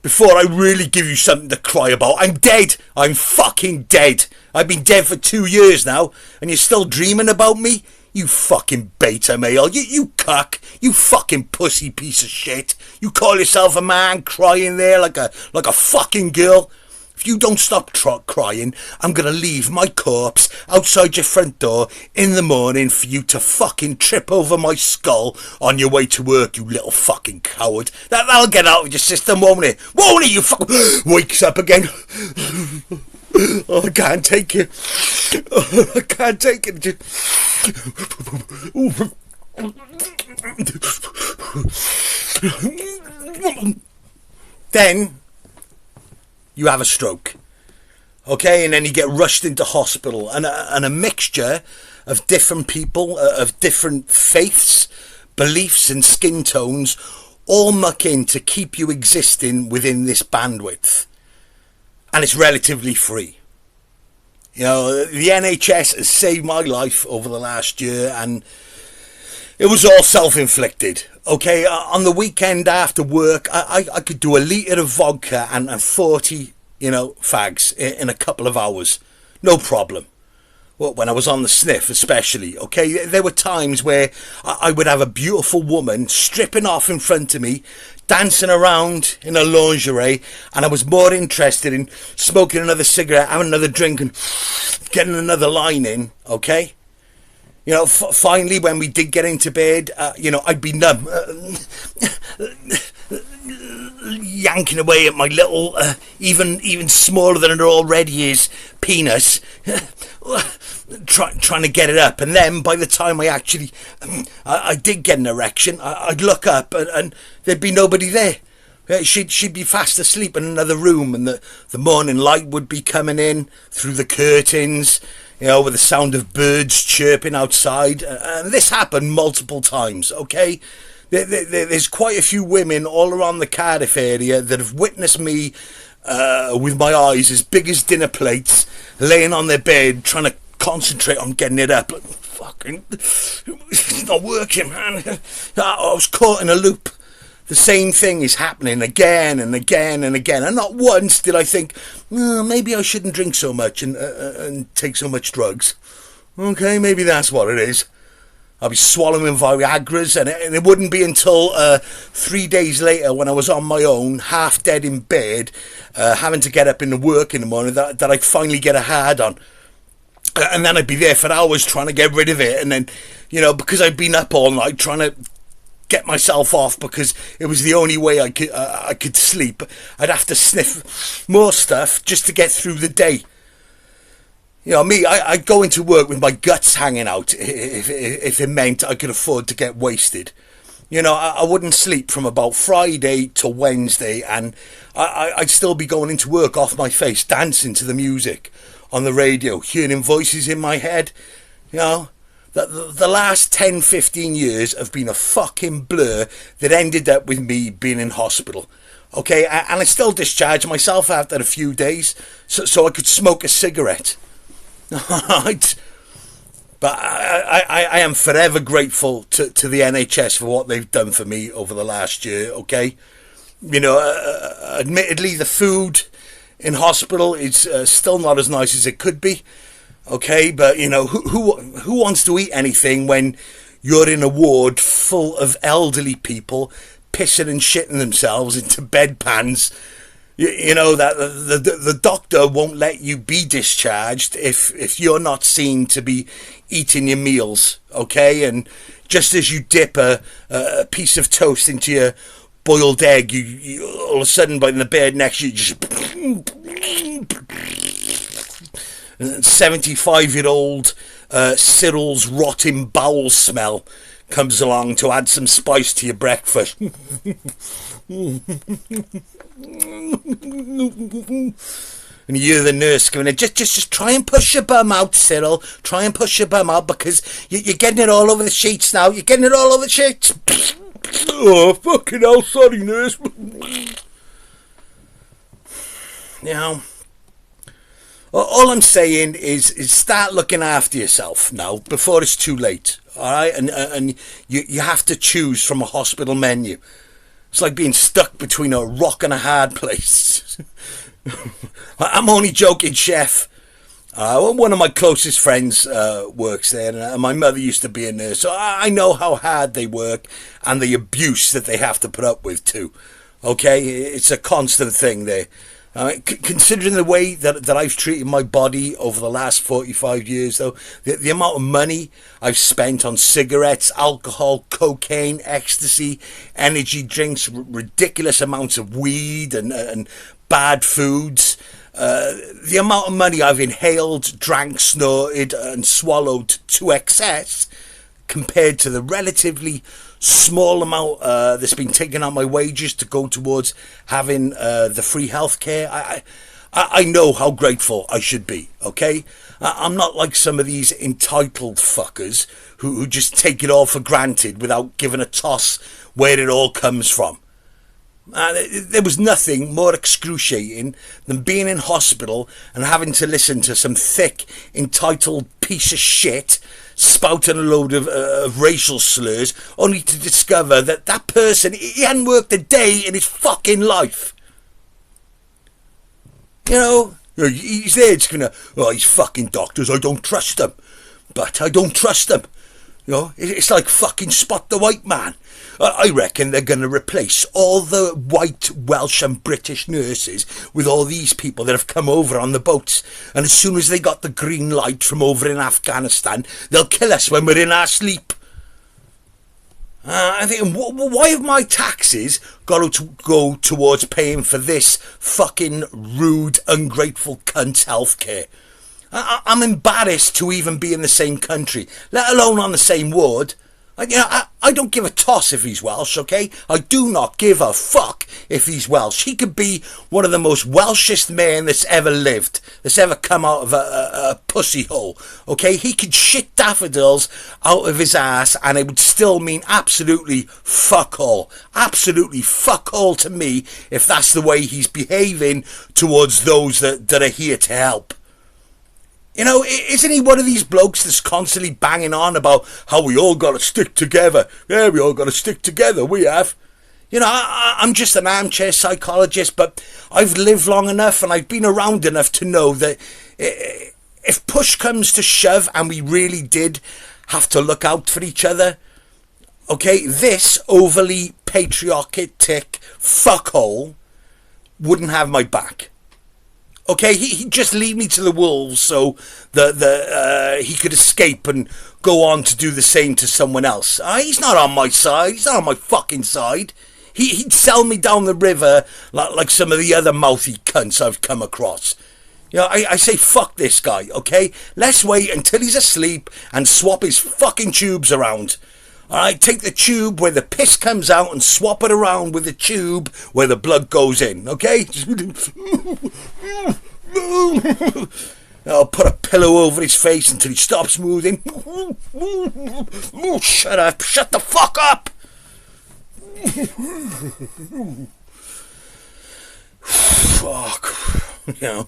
before I really give you something to cry about. I'm dead, I'm fucking dead. I've been dead for 2 years now, and you're still dreaming about me? You fucking beta male, you cuck, you fucking pussy piece of shit. You call yourself a man crying there like a fucking girl? If you don't stop crying, I'm going to leave my corpse outside your front door in the morning for you to fucking trip over my skull on your way to work, you little fucking coward. That'll get out of your system, won't it? Won't it, you fuck... Wakes up again. Oh, I can't take it. Oh, I can't take it. Then you have a stroke, okay, and then you get rushed into hospital, and a mixture of different people, of different faiths, beliefs and skin tones all muck in to keep you existing within this bandwidth, and it's relatively free. The NHS has saved my life over the last year, and it was all self-inflicted. Okay, on the weekend after work, I could do a litre of vodka and 40, fags in a couple of hours. No problem. Well, when I was on the sniff especially, okay, there were times where I would have a beautiful woman stripping off in front of me, dancing around in her lingerie, and I was more interested in smoking another cigarette, having another drink and getting another line in, okay? Finally, when we did get into bed, I'd be numb, yanking away at my little, even smaller than it already is, penis, trying to get it up. And then by the time I actually, I did get an erection, I'd look up and there'd be nobody there. She'd be fast asleep in another room, and the morning light would be coming in through the curtains, with the sound of birds chirping outside. And this happened multiple times, okay? There's quite a few women all around the Cardiff area that have witnessed me with my eyes as big as dinner plates, laying on their bed, trying to concentrate on getting it up. fucking, it's not working, man. I was caught in a loop. The same thing is happening again and again and again. And not once did I think, maybe I shouldn't drink so much and take so much drugs. Okay, maybe that's what it is. I'll be swallowing Viagras, and it wouldn't be until 3 days later when I was on my own, half dead in bed, having to get up into work in the morning, that I'd finally get a hard on. And then I'd be there for hours trying to get rid of it. And then, because I'd been up all night trying to get myself off because it was the only way I could sleep, I'd have to sniff more stuff just to get through the day. Me, I'd go into work with my guts hanging out if it meant I could afford to get wasted. I wouldn't sleep from about Friday to Wednesday, and I'd still be going into work off my face, dancing to the music on the radio, hearing voices in my head. The last 10, 15 years have been a fucking blur that ended up with me being in hospital. Okay, and I still discharged myself after a few days so I could smoke a cigarette. Right. But I am forever grateful to the NHS for what they've done for me over the last year, okay? Admittedly, the food in hospital is still not as nice as it could be, okay? But, who wants to eat anything when you're in a ward full of elderly people pissing and shitting themselves into bedpans? That the doctor won't let you be discharged if you're not seen to be eating your meals, okay? And just as you dip a piece of toast into your boiled egg, you all of a sudden, by the bed next to you, just 75-year-old Cyril's rotting bowel smell comes along to add some spice to your breakfast. And you hear the nurse going, just try and push your bum out, Cyril. Try and push your bum out because you're getting it all over the sheets now. You're getting it all over the sheets. Oh, fucking hell, sorry, nurse. All I'm saying is start looking after yourself now before it's too late. All right, and you have to choose from a hospital menu. It's like being stuck between a rock and a hard place. I'm only joking, chef. One of my closest friends works there, and my mother used to be a nurse, so I know how hard they work and the abuse that they have to put up with too. Okay, it's a constant thing there. Considering the way that I've treated my body over the last 45 years, though, the amount of money I've spent on cigarettes, alcohol, cocaine, ecstasy, energy drinks, ridiculous amounts of weed and bad foods, the amount of money I've inhaled, drank, snorted and swallowed to excess compared to the relatively small amount that's been taken out my wages to go towards having the free healthcare. I know how grateful I should be, okay? I'm not like some of these entitled fuckers who just take it all for granted without giving a toss where it all comes from. There was nothing more excruciating than being in hospital and having to listen to some thick, entitled piece of shit spouting a load of racial slurs, only to discover that person, he hadn't worked a day in his fucking life. He's there just gonna, these fucking doctors, I don't trust them. But I don't trust them. It's like fucking Spot the White Man. I reckon they're going to replace all the white Welsh and British nurses with all these people that have come over on the boats. And as soon as they got the green light from over in Afghanistan, they'll kill us when we're in our sleep. I think, why have my taxes got to go towards paying for this fucking rude, ungrateful cunt's healthcare? I'm embarrassed to even be in the same country, let alone on the same ward. I don't give a toss if he's Welsh, okay? I do not give a fuck if he's Welsh. He could be one of the most Welshest men that's ever lived, that's ever come out of a pussy hole, okay? He could shit daffodils out of his ass and it would still mean absolutely fuck all. Absolutely fuck all to me if that's the way he's behaving towards those that are here to help. You know, isn't he one of these blokes that's constantly banging on about how we all got to stick together? Yeah, we all got to stick together, we have. You know, I'm just an armchair psychologist, but I've lived long enough and I've been around enough to know that if push comes to shove and we really did have to look out for each other, okay, this overly patriotic fuckhole wouldn't have my back. Okay, he'd just leave me to the wolves so that he could escape and go on to do the same to someone else. He's not on my side. He's not on my fucking side. He'd sell me down the river like some of the other mouthy cunts I've come across. You know, I say fuck this guy, okay? Let's wait until he's asleep and swap his fucking tubes around. Alright, take the tube where the piss comes out and swap it around with the tube where the blood goes in, okay? I'll put a pillow over his face until he stops moving. Shut up, shut the fuck up! Fuck. You know.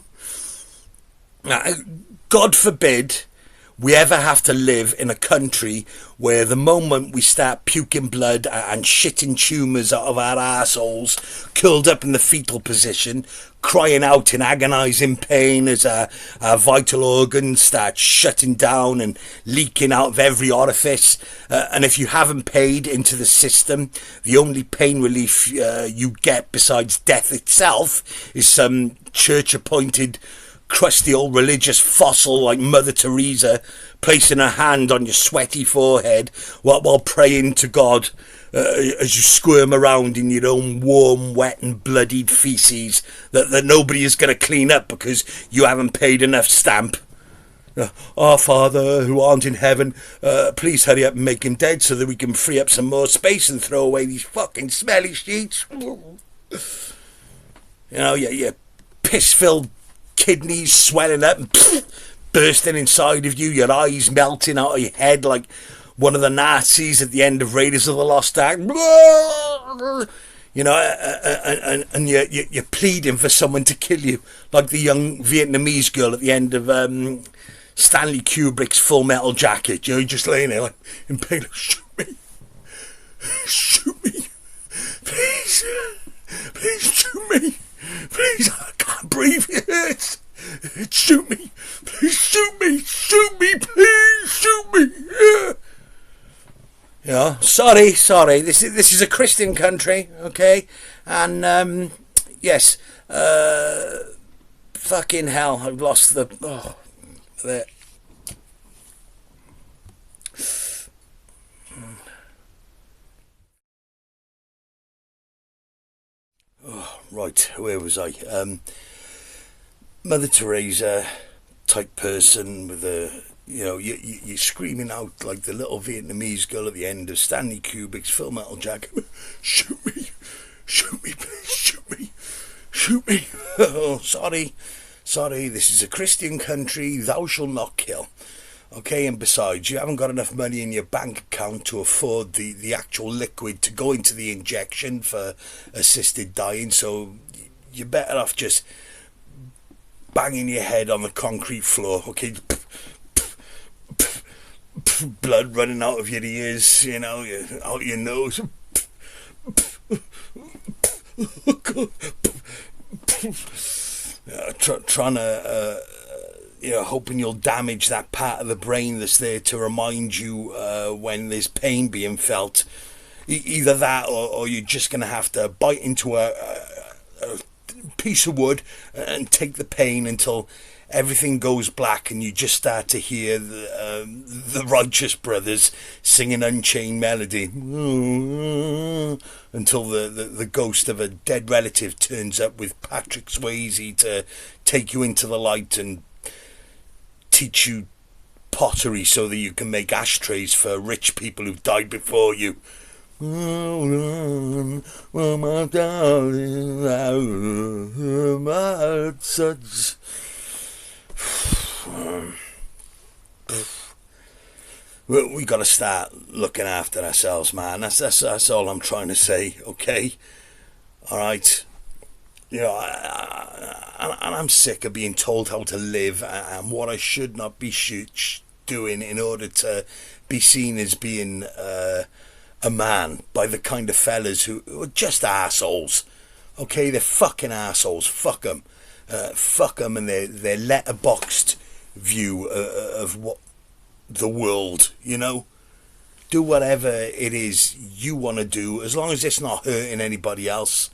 God forbid we ever have to live in a country where the moment we start puking blood and shitting tumours out of our arseholes, curled up in the fetal position, crying out in agonising pain as our vital organs start shutting down and leaking out of every orifice, and if you haven't paid into the system, the only pain relief you get besides death itself is some church-appointed crusty old religious fossil like Mother Teresa placing her hand on your sweaty forehead while praying to God as you squirm around in your own warm, wet and bloodied feces that nobody is going to clean up because you haven't paid enough stamp. Our Father who art in heaven, please hurry up and make him dead so that we can free up some more space and throw away these fucking smelly sheets. You know, your piss-filled kidneys swelling up and bursting inside of you, your eyes melting out of your head like one of the Nazis at the end of Raiders of the Lost Ark. You know, and you're pleading for someone to kill you, like the young Vietnamese girl at the end of Stanley Kubrick's Full Metal Jacket. You know, you're just laying there like in pain. Shoot me, shoot me, please, please shoot me. Please, I can't breathe. It hurts. Shoot me. Please shoot me. Shoot me. Please shoot me. Yeah. Sorry. This is a Christian country, okay? And yes. Fucking hell. I've lost the. Oh, there. Oh, right, where was I? Mother Teresa type person with a, you know, you're screaming out like the little Vietnamese girl at the end of Stanley Kubrick's Full Metal Jacket. Shoot me, please, shoot me, shoot me. Oh, sorry, this is a Christian country, thou shalt not kill. Okay, and besides, you haven't got enough money in your bank account to afford the actual liquid to go into the injection for assisted dying, so you're better off just banging your head on the concrete floor, okay? Blood running out of your ears, you know, out your nose. Trying to... you know, hoping you'll damage that part of the brain that's there to remind you when there's pain being felt. Either that or you're just going to have to bite into a piece of wood and take the pain until everything goes black and you just start to hear the Righteous Brothers singing Unchained Melody until the ghost of a dead relative turns up with Patrick Swayze to take you into the light and teach you pottery so that you can make ashtrays for rich people who've died before you. My darling, such. We got to start looking after ourselves, man. That's all I'm trying to say. Okay, all right. You know, and I'm sick of being told how to live and what I should not be doing in order to be seen as being a man by the kind of fellas who are just assholes. Okay, they're fucking assholes. Fuck them. Fuck them and their letterboxed view of what the world, you know. Do whatever it is you want to do, as long as it's not hurting anybody else.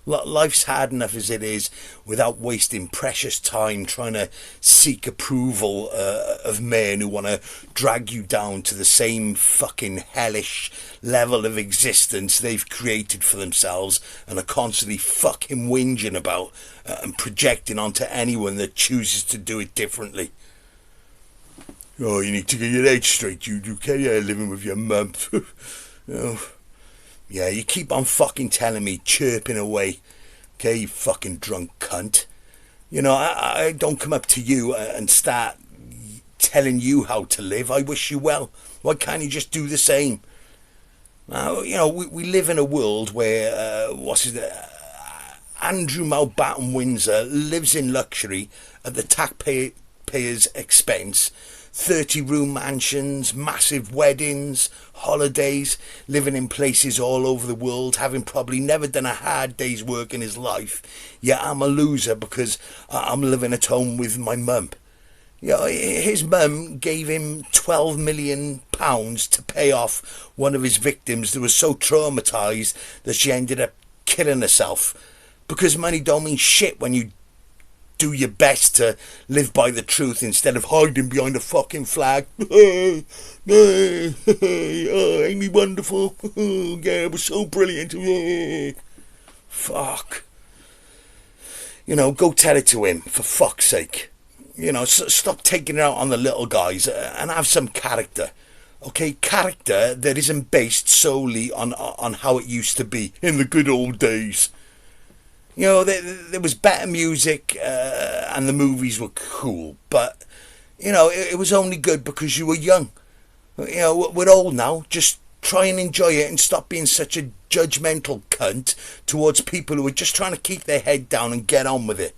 Life's hard enough as it is without wasting precious time trying to seek approval of men who want to drag you down to the same fucking hellish level of existence they've created for themselves and are constantly fucking whinging about and projecting onto anyone that chooses to do it differently. Oh, you need to get your head straight, you okay? Living with your mum. Oh. Yeah, you keep on fucking telling me, chirping away. Okay, you fucking drunk cunt. You know, I don't come up to you and start telling you how to live. I wish you well. Why can't you just do the same? Now, you know, we live in a world where, Andrew Mountbatten Windsor lives in luxury at the taxpayer's expense. 30-room mansions, massive weddings, holidays, living in places all over the world, having probably never done a hard day's work in his life. Yet I'm a loser because I'm living at home with my mum. You know, his mum gave him £12 million to pay off one of his victims that was so traumatised that she ended up killing herself. Because money don't mean shit when you do your best to live by the truth instead of hiding behind a fucking flag. Ain't me wonderful? Yeah, it was so brilliant. Fuck. You know, go tell it to him, for fuck's sake. You know, stop taking it out on the little guys and have some character. Okay, character that isn't based solely on how it used to be in the good old days. You know, there was better music and the movies were cool, but, you know, it was only good because you were young. You know, we're old now. Just try and enjoy it and stop being such a judgmental cunt towards people who are just trying to keep their head down and get on with it.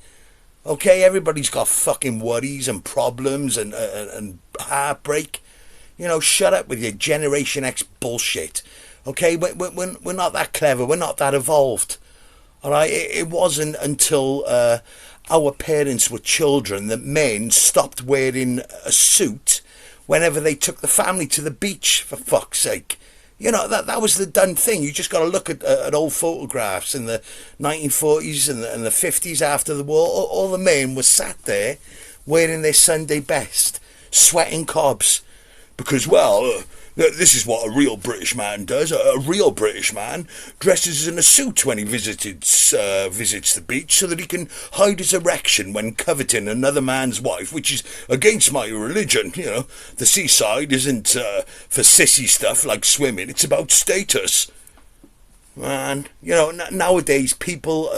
Okay, everybody's got fucking worries and problems and heartbreak. You know, shut up with your Generation X bullshit. Okay, we're not that clever. We're not that evolved. All right, it wasn't until our parents were children that men stopped wearing a suit whenever they took the family to the beach, for fuck's sake. You know, that was the done thing. You just got to look at old photographs in the 1940s and the 50s after the war. All the men were sat there wearing their Sunday best, sweating cobs. Because, well, this is what a real British man does. A real British man dresses in a suit when he visits the beach so that he can hide his erection when coveting another man's wife, which is against my religion. You know, the seaside isn't for sissy stuff like swimming. It's about status. Man, you know, nowadays people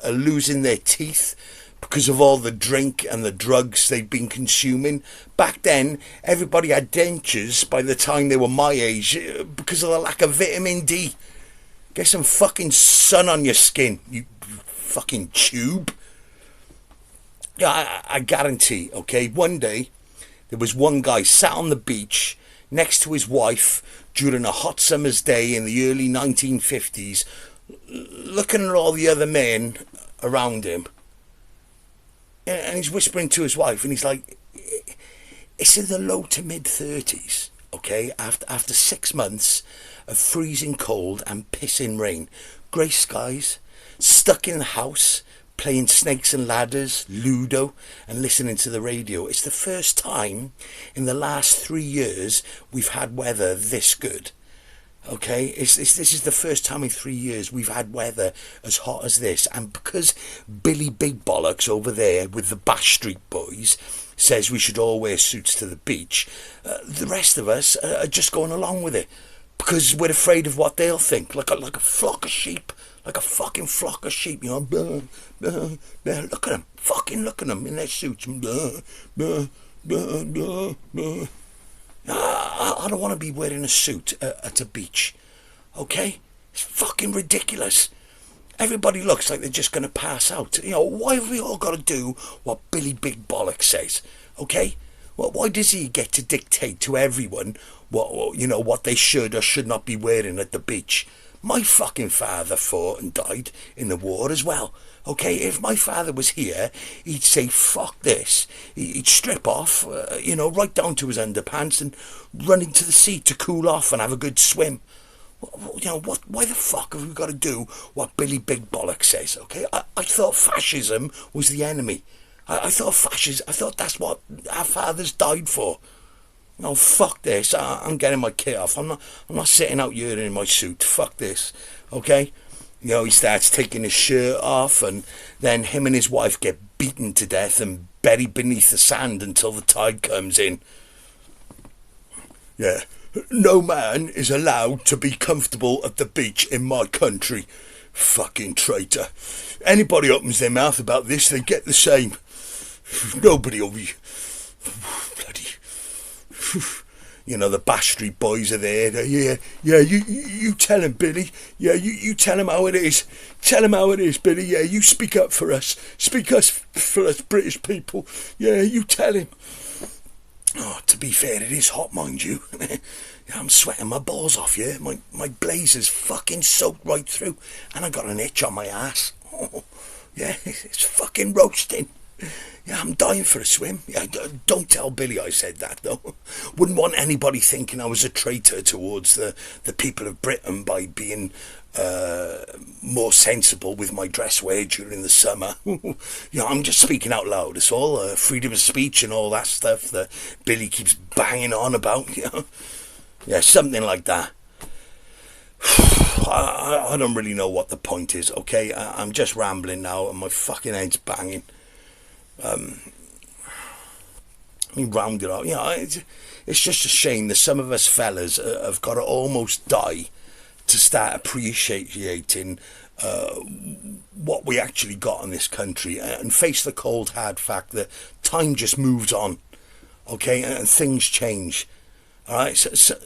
are losing their teeth because of all the drink and the drugs they've been consuming. Back then, everybody had dentures by the time they were my age because of the lack of vitamin D. Get some fucking sun on your skin, you fucking tube. Yeah, I guarantee, okay, one day there was one guy sat on the beach next to his wife during a hot summer's day in the early 1950s, looking at all the other men around him. And he's whispering to his wife, and he's like, it's in the low to mid-30s, okay, after 6 months of freezing cold and pissing rain, grey skies, stuck in the house, playing snakes and ladders, Ludo, and listening to the radio. It's the first time in the last 3 years we've had weather this good. Okay, this is the first time in 3 years we've had weather as hot as this, and because Billy Big Bollocks over there with the Bash Street Boys says we should all wear suits to the beach, the rest of us are just going along with it because we're afraid of what they'll think, like a flock of sheep, like a fucking flock of sheep. You know, look at them, fucking look at them in their suits. I don't want to be wearing a suit at a beach, okay? It's fucking ridiculous. Everybody looks like they're just going to pass out. You know, why have we all got to do what Billy Big Bollock says? Okay? Well, why does he get to dictate to everyone what they should or should not be wearing at the beach? My fucking father fought and died in the war as well. Okay, if my father was here, he'd say, fuck this. He'd strip off, right down to his underpants and run into the sea to cool off and have a good swim. Why the fuck have we got to do what Billy Big Bollock says, okay? I thought fascism was the enemy. I thought that's what our fathers died for. No, fuck this. I'm getting my kit off. I'm not sitting out here in my suit. Fuck this, okay? He starts taking his shirt off, and then him and his wife get beaten to death and buried beneath the sand until the tide comes in. Yeah, no man is allowed to be comfortable at the beach in my country. Fucking traitor. Anybody opens their mouth about this, they get the same. Nobody will be... Bloody... The Bash Street boys are there. Yeah, you tell him, Billy. Yeah, you tell him how it is. Tell him how it is, Billy. Yeah, you speak up for us. Speak up for us British people. Yeah, you tell him. Oh, to be fair, it is hot, mind you. I'm sweating my balls off, yeah. My blazer's fucking soaked right through, and I got an itch on my ass. Oh, yeah, it's fucking roasting. Yeah, I'm dying for a swim. Yeah, don't tell Billy I said that, though. Wouldn't want anybody thinking I was a traitor towards the people of Britain by being more sensible with my dress wear during the summer. I'm just speaking out loud. It's all freedom of speech and all that stuff that Billy keeps banging on about. Yeah, something like that. I don't really know what the point is, okay? I'm just rambling now and my fucking head's banging. Round it up. It's just a shame that some of us fellas have got to almost die to start appreciating what we actually got in this country and face the cold hard fact that time just moves on, okay, and things change. All right, so,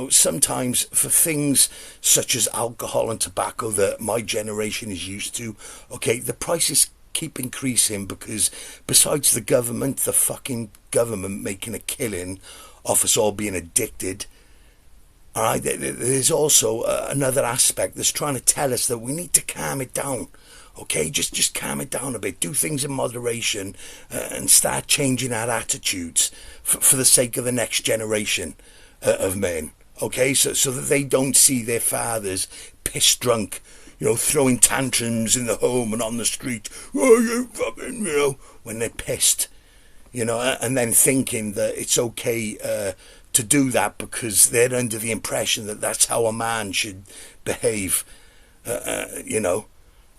sometimes for things such as alcohol and tobacco that my generation is used to, okay, the prices keep increasing because besides the fucking government making a killing off us all being addicted, all right, there's also another aspect that's trying to tell us that we need to calm it down. Okay, just calm it down a bit, do things in moderation, and start changing our attitudes for the sake of the next generation of men. Okay, so that they don't see their fathers piss drunk, throwing tantrums in the home and on the street. Oh, you fucking, when they're pissed, and then thinking that it's okay to do that because they're under the impression that that's how a man should behave,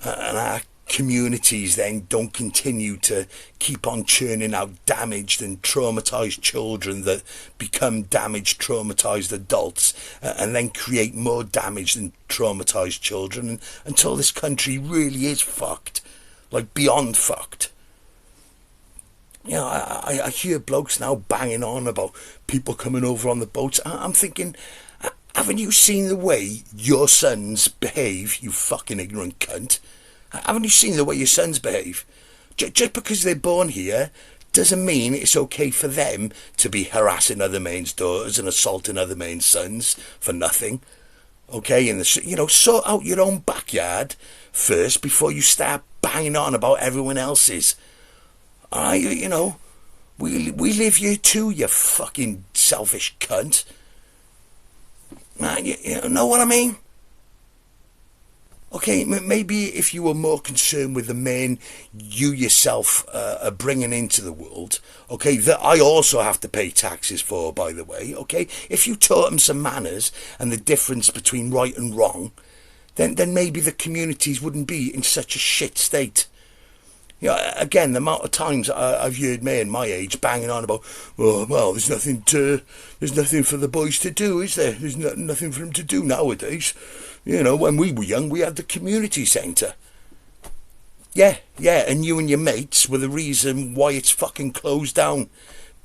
and our communities then don't continue to keep on churning out damaged and traumatised children that become damaged, traumatised adults, and then create more damaged and traumatised children until this country really is fucked, like beyond fucked. I hear blokes now banging on about people coming over on the boats. I'm thinking, haven't you seen the way your sons behave, you fucking ignorant cunt? Haven't you seen the way your sons behave? Just because they're born here doesn't mean it's okay for them to be harassing other men's daughters and assaulting other men's sons for nothing. Okay, sort out your own backyard first before you start banging on about everyone else's. We live here too, you fucking selfish cunt. Man, you know what I mean? Okay, maybe if you were more concerned with the men you yourself are bringing into the world, okay, that I also have to pay taxes for, by the way, okay? If you taught them some manners and the difference between right and wrong, then maybe the communities wouldn't be in such a shit state. Again, the amount of times I've heard men my age banging on about, oh, well, there's nothing for the boys to do, is there? There's nothing for them to do nowadays. When we were young, we had the community centre. Yeah, and you and your mates were the reason why it's fucking closed down.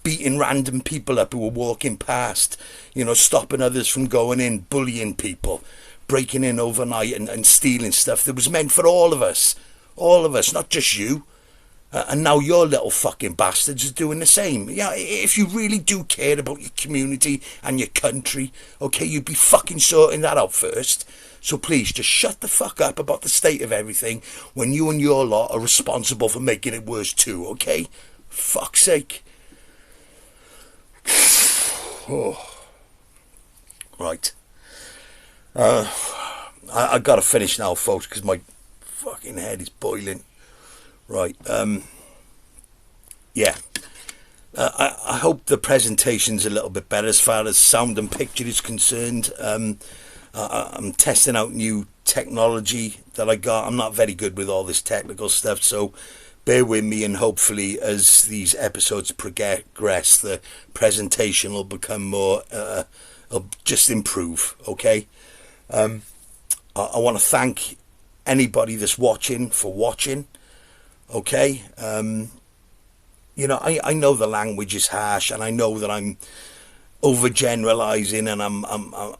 Beating random people up who were walking past, stopping others from going in, bullying people, breaking in overnight and stealing stuff that was meant for all of us, not just you. And now your little fucking bastards are doing the same. Yeah, if you really do care about your community and your country, okay, you'd be fucking sorting that out first. So please, just shut the fuck up about the state of everything when you and your lot are responsible for making it worse too, okay? Fuck's sake. Oh. Right. I gotta finish now, folks, because my fucking head is boiling. Right. Yeah. I hope the presentation's a little bit better as far as sound and picture is concerned. I'm testing out new technology that I got. I'm not very good with all this technical stuff, so bear with me, and hopefully as these episodes progress, the presentation will become more, will just improve, okay? I want to thank anybody that's watching for watching, okay? You know, I know the language is harsh, and I know that I'm overgeneralizing, and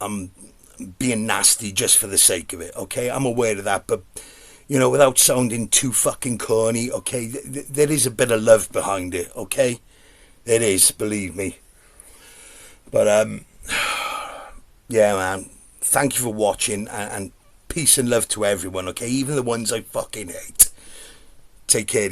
I'm being nasty just for the sake of it, okay? I'm aware of that, but, you know, without sounding too fucking corny, okay, there is a bit of love behind it, okay? There is, believe me. But, yeah, man, thank you for watching, and peace and love to everyone, okay? Even the ones I fucking hate. Take care.